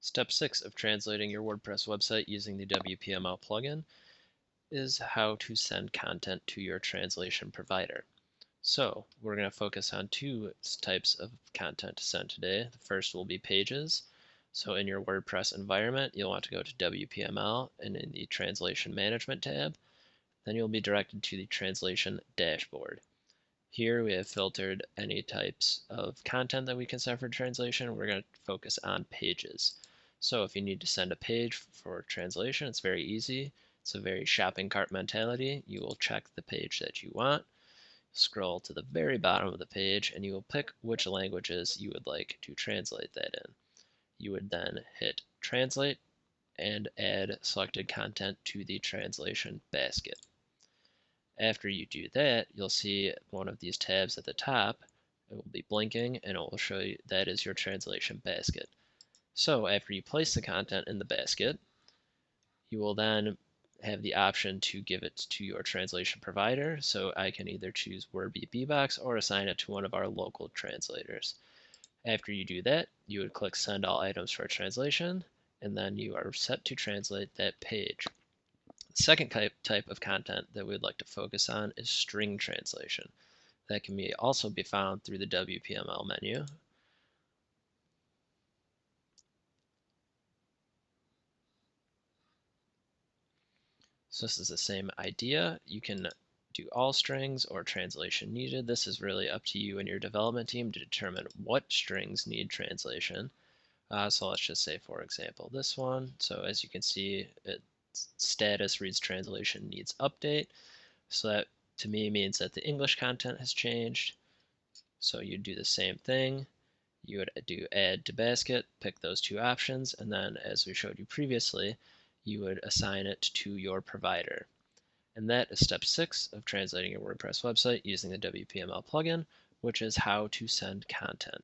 Step 6 of translating your WordPress website using the WPML plugin is how to send content to your translation provider. So we're going to focus on two types of content to send today. The first will be pages. So in your WordPress environment, you'll want to go to WPML, and in the Translation Management tab, then you'll be directed to the Translation Dashboard. Here we have filtered any types of content that we can send for translation. We're going to focus on pages. So if you need to send a page for translation, it's very easy. It's a very shopping cart mentality. You will check the page that you want, scroll to the very bottom of the page, and you will pick which languages you would like to translate that in. You would then hit translate and add selected content to the translation basket. After you do that, you'll see one of these tabs at the top. It will be blinking and it will show you that is your translation basket. So after you place the content in the basket, you will then have the option to give it to your translation provider. So I can either choose WordBBox or assign it to one of our local translators. After you do that, you would click Send All Items for Translation, and then you are set to translate that page. The second type of content that we'd like to focus on is string translation. That can also be found through the WPML menu. So this is the same idea. You can do all strings or translation needed. This is really up to you and your development team to determine what strings need translation. So let's just say, for example, this one. So as you can see, status reads translation needs update. So that to me means that the English content has changed. So you do the same thing. You would do add to basket, pick those two options, and then as we showed you previously, you would assign it to your provider. And that is step 6 of translating your WordPress website using the WPML plugin, which is how to send content.